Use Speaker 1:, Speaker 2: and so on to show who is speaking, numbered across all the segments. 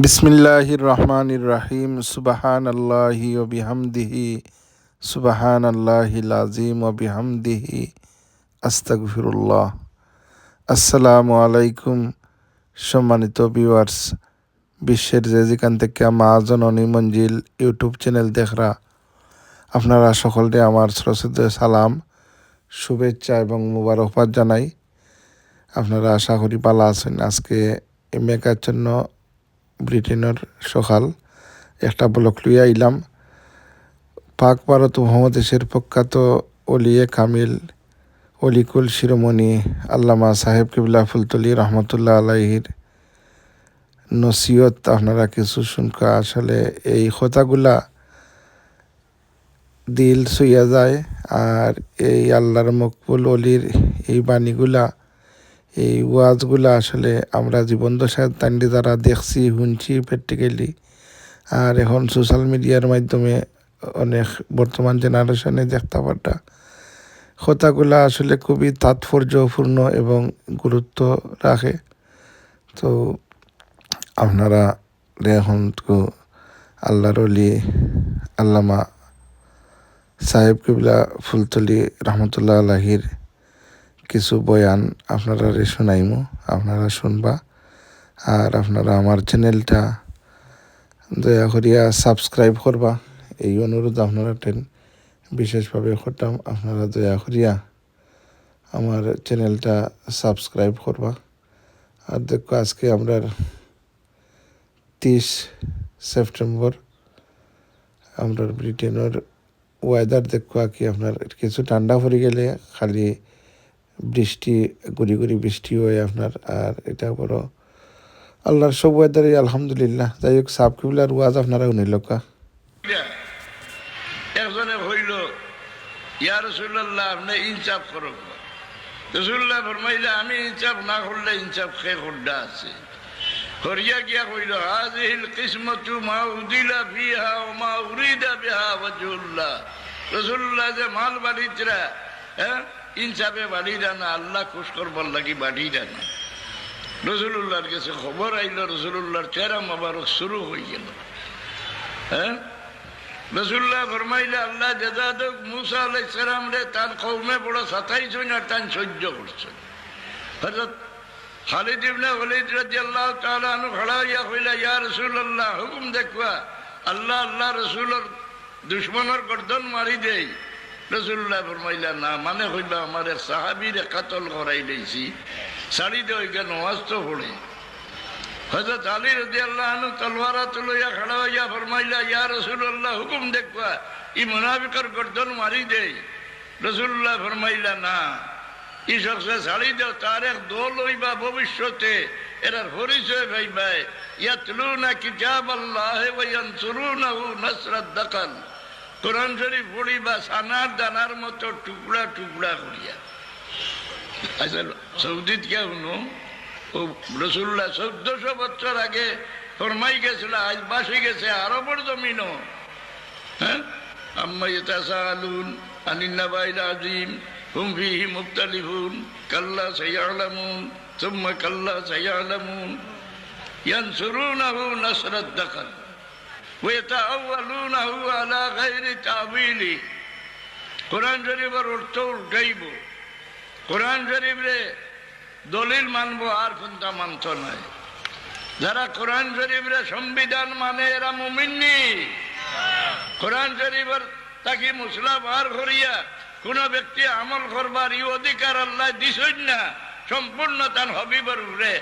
Speaker 1: বিসমিল্লাহির রহমানির রহিম। সুবহানাল্লাহি ওয়া বিহামদিহি সুবহানাল্লাহিল আযীম ওয়া বিহামদিহি আস্তাগফিরুল্লাহ। আসসালামু আলাইকুম সম্মানিত ভিউয়ার্স, বিশ্বের যে যেখান থেকে মা জননী মঞ্জিল ইউটিউব চ্যানেল দেখরা আপনারা সকলকে আমার শ্রদ্ধেয় সালাম, শুভেচ্ছা এবং মুবারকবাদ জানাই। আপনারা আশা করি ভালো আছেন। আজকে মেঘাচ্ছন্ন ব্রিটেনের সকাল একটা ব্লক লইয়া আইলাম। পাক ভারত উপমহাদেশের প্রখ্যাত অলিয়ে কামিল অলিকুল শিরোমণি আল্লামা সাহেব কিবলা ফুলতলি রহমতুল্লাহ আলাইহির নসিহত আপনারা কিছু শুনকা। আসলে এই কথাগুলা দিল ছুঁয়া যায়, আর এই আল্লাহর মকবুল অলির এই বাণীগুলা, এই ওয়াজগুলা আসলে আমরা জীবন দশায় তান্ডি দ্বারা দেখছি, শুনছি প্র্যাকটিক্যালি, আর এখন সোশ্যাল মিডিয়ার মাধ্যমে অনেক বর্তমান জেনারেশনে দেখতে পারটা কথাগুলা আসলে খুবই তাৎপর্যপূর্ণ এবং গুরুত্ব রাখে। তো আপনারা এখন আল্লাহর অলি আল্লামা সাহেব কিবলা ফুলতলি রহমতুল্লাহ আলাহির কিছু বয়ান আপনারা শোনাইমু, আপনারা শুনবা। আর আপনারা আমার চ্যানেলটা দয়া করিয়া সাবস্ক্রাইব করবা, এই অনুরোধ আপনারা বিশেষভাবে করতাম। আপনারা দয়া করিয়া আমার চ্যানেলটা সাবস্ক্রাইব করবা। আর দেখো, আজকে আমরা 30 সেপ্টেম্বর, আমরা ব্রিটেনের ওয়েদার দেখো কি আপনার কিছু ঠান্ডা পড়ে গেলে খালি বৃষ্টি, গুড়ি গুড়ি বৃষ্টি হয় আপনার। আর এটা বড় আল্লাহর সব ওয়েদারে আলহামদুলিল্লাহ। যাই হোক, সাব কিবলার ওয়াজ আপনারা উনিলকা।
Speaker 2: একজনে হইল, ইয়া রাসূলুল্লাহ, আপনি ইনসাফ করো। রাসূলুল্লাহ ফরমাইলে, আমি ইনসাফ না করলে ইনসাফ খে খোড্ডা আছে। হরিয়া গিয়া কইল, হাযিহিল কিসমতু মা উদিলা ফিহা ওয়া মা উরিদা বিহা ওয়াজহুল্লাহ। রাসূলুল্লাহ যে মাল বাড়িতরা ইনসাফে বাড়িরা না, আল্লাহ খুশ করবার লাগি বাড়িরা না। রাসূলুল্লাহর কাছে খবর আইল, রাসূলুল্লাহর চেহারা মোবারক শুরু হয়ে গেল। রাসূলুল্লাহ ফরমাইলে, আল্লাহ জাযা দেক মুসা আলাইহিস সালাম রে তার কওমে বড় 27 আর তান সহ্য করছে। হযরত খালিদ ইবনে ওয়ালিদ রাদিয়াল্লাহু তাআলা আনহু খড়া হইয়া কইলা, ইয়া রাসূলুল্লাহ, হুকুম দেখবা, আল্লাহ আল্লাহ রাসূলের দুশমনের গর্দন মারি দেই। রাসূলুল্লাহ ফরমাইলা, না মানে হইবা আমার এক সাহাবীরে কতল করাই দিয়েছি, ছাড়ি দে, ওইখানে নামাজ তো পড়ে। হযরত আলী রাদিয়াল্লাহু আনহু তলোয়ার তুলিয়া খড়া হইয়া ফরমাইলা, ইয়া রাসূলুল্লাহ, হুকুম দেখবা, ই মুনাফিকের গর্দন মারি দেই। রাসূলুল্লাহ ফরমাইলা, না, ই শখসে ছাড়ি দেও, তার এক দল হইবা ভবিষ্যতে, এরার পরিচয় পাইবা, ইয়াতলুনা কিতাবাল্লাহ ওয়া ইয়ানসুরুনাহু নাসরাদ দাকাল। কোরআন শরীফ পড়িবা সানার দানার মতো টুকরা টুকরা করিয়া। আচ্ছা, সৌদিত কে শুনো, ও রাসূলুল্লাহ 1400 বছর আগে ফরমাই গেছিল, আজ বাসে গেছে আরবের জমিনও। আম্মা ইয়াতাসাআলুন আনিন নাবাইল আযীম হুম ফীহি মুখতালিফুন কাল্লা সায়ালামুন সুম্মা কাল্লা সায়ালামুন ইয়ানসুরুনাহু নাসরাদ দাকাল ওয়া ইয়াতাআওয়ালুনাহু আলা গায়রি তা'ওয়িলি। কোরআন শরীফের অর্থ উল্টাইব, কোরআন শরীফরে দলিল মানবো, আর কোনটা মানত নাই। যারা কোরআন শরীফরে সংবিধান মানে এরা মুমিন নি। কোরআন শরীফের তাকে মুসলা বার করিয়া কোন ব্যক্তি আমল করবার ই অধিকার আল্লাহ দিছেন না, সম্পূর্ণ তার হবিবর উপরে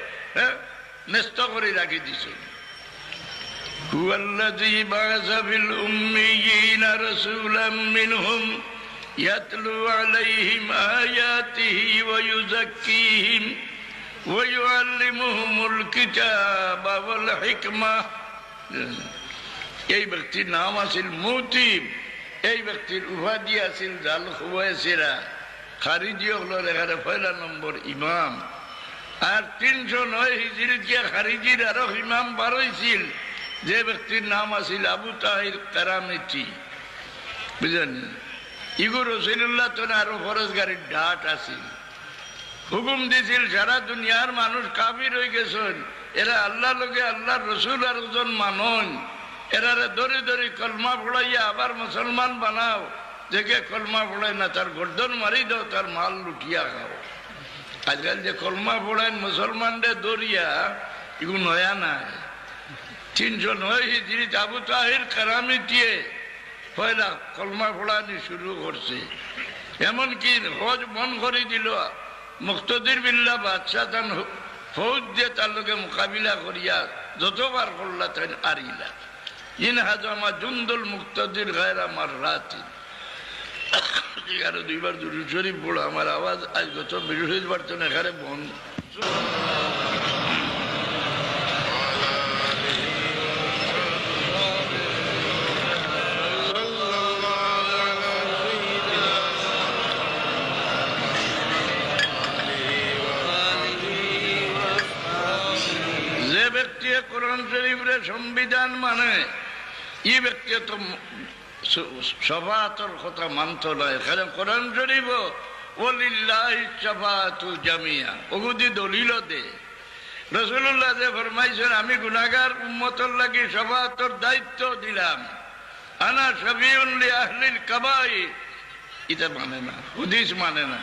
Speaker 2: ন্যস্ত করে রাখি দিছেন। হুয়াল্লাযী বা'আসা ফিল উম্মিয়িনা রাসূলাম মিনহুম ইয়াতলু আলাইহিম আয়াতিহি ওয়া ইউযাক্কিহিম ওয়া ইউআল্লিমুহুমুল কিতাবা ওয়াল হিকমাহ। এই ব্যক্তির নাম আছিল মুতিব। এই ব্যক্তির উপাধি আছিল জাল খুয়াইছিরা। খারিজি হল এখানে 1 নম্বর ইমাম। আর 309 হিজরিতে খারিজির আরো ইমাম বার হয়েছিল, যে ব্যক্তির নাম আছিল আবু তাহির কারামিতি। বুঝলেন, ইগো রাসূলুল্লাহ তো আরো ফরজ গাড়ির ঢাট আছিল। হুকুম দিছিল, সারা দুনিয়ার মানুষ কাফির হয়ে গেছেন, এরা আল্লাহ লগে আল্লাহ রসুল আর একজন মানন, এরারে দড়ি দড়ি কলমা পড়াইয়া আবার মুসলমান বানাও, দেখে কলমা পড়ায় না তার গর্দন মারি দাও, তার মাল লুটিয়া খাও। আজকাল যে কলমা পড়ায় মুসলমানদের দরিয়া, এগুলো নয়া নাই। 309 হিজরিতে আবু তাহির কারামি দিয়ে পয়লা কলমা পড়ানি শুরু করছে। এমনকি হজ মন করে দিল, মুক্তদির বিল্লাহ বাদশাহ তান ফৌজ দিয়ে তার লোকে মোকাবিলা করিয়া যতবার করলা তাই আরিলা। ইন হাজামা জুন্দুল মুক্তদির গায়রা মার রাতি। 2বার দুরূদ শরীফ পড়ো। আমার আওয়াজ আজ গত বৃহস্পতিবার তো এখানে বন্ধ। যে ব্যক্তি কোরআন শরীফের সংবিধান মানে, এই ব্যক্তি তো শাফাআতের কথা মানত না। এখানে কোরআন শরীফ ওয়ালিল্লাহি শাফাআতু জামিয়া ওগুদি দলিল দে। রাসূলুল্লাহ যে ফরমাইছেন আমি গুনাহগার উম্মতের লাগি শাফাআতের দায়িত্ব দিলাম, আনা শাফিউন লি আহলিল কাবাইর, এটা মানে না, হাদিস মানে না।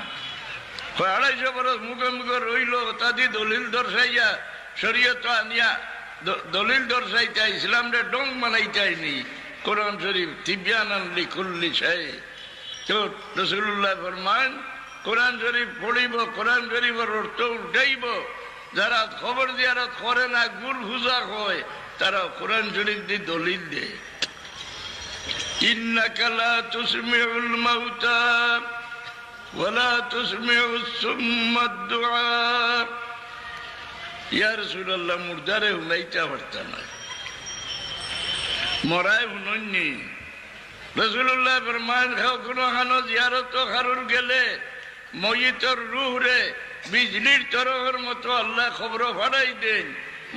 Speaker 2: 250 বছর মুখে মুখে রইল, তাদি দলিল দর্শাইয়া শরীয়ত আনিয়া দলিল দর্শাইতা ইসলামরে ডং বানাইতাইনি। কোরআন শরীফ তিবয়ানান লিকুল্লি শাই। তো রাসূলুল্লাহ ফরমান কোরআন শরীফ পড়িব, কোরআন শরীফের অর্থ উঠাইব। যারা খবর জিয়ারত করে না, গুল হুজা হয়, তারা কোরআন শরীফ দিয়ে দলিল দেয়। ইন্নাকা লা তুসমিউল মাউতা ওয়ালা তুসমিউস সুম্মাদ দুআ। ইয়া রাসূলুল্লাহ, মুর্দারে হুনাইতা পারতা না, মরায় হুননি। রাসূলুল্লাহ ফরমান কোনো খানো জিয়ারত খারুর গেলে মইয়িতর রূহ রে বিজলির তরফের মতো আল্লাহ খবর ফাড়াই দেন।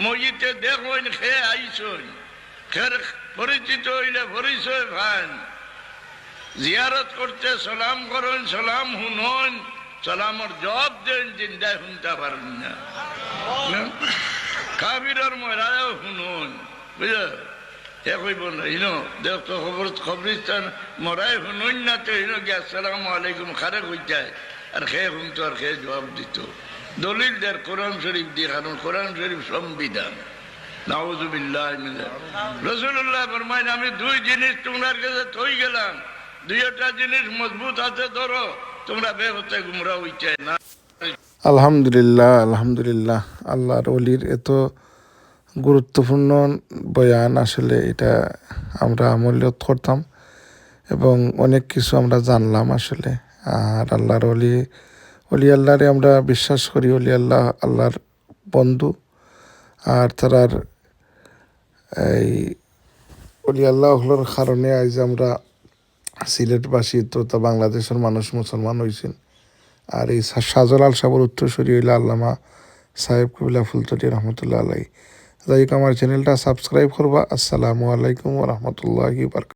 Speaker 2: মইয়িতে দেখুন খেয়ে আইসন, খের পরিচিত হইলে পরিচয় ভান। জিয়ারত করতে সালাম করেন, সালাম হুনন, সালামর জবাব দেন, জিন্দায় শুনতে পারেন না। কাবিরের মরায়ও শুনুন, বুঝলো? এ কইব না ইনো দেখ তো খবর খবরিস্তান মরাই শুনুন না, তো ইনো গিয়ে আসসালামু আলাইকুম খারে কইতায়, আর খেয়ে শুনতো আর খেয়ে জবাব দিত। দলিল দেয় কোরআন শরীফ দিয়ে, কারণ কোরআন শরীফ সংবিধান। নাউযুবিল্লাহ মিন যালিক। রাসূলুল্লাহ ফরমায় আমি 2 জিনিস তোমার কাছে থই গেলাম, 2টা জিনিস মজবুত আছে ধরো, তোমরা বেহতে গুমরা হইতে না।
Speaker 1: আলহামদুলিল্লাহ, আলহামদুলিল্লাহ। আল্লাহর ওলির এত গুরুত্বপূর্ণ বয়ান, আসলে এটা আমরা আমলিয়ত করতাম এবং অনেক কিছু আমরা জানলাম আসলে। আর আল্লাহর অলি আল্লাহরে আমরা বিশ্বাস করি, অলি আল্লাহ আল্লাহর বন্ধু। আর তারার এই অলি আল্লাহ হলোর কারণে আজ আমরা সিলেটবাসী তথা বাংলাদেশের মানুষ মুসলমান হয়েছেন। আর এই শাহজালাল সাহেবের উত্তরসূরি হইল আল্লামা সাহেব কবিলা ফুলতলি রহমতুল্লাহ আলাই। যাই হোক, আমার চ্যানেলটা সাবস্ক্রাইব করবা। আসসালামু আলাইকুম ওয়া রাহমাতুল্লাহি ওয়া বারাকাতুহু।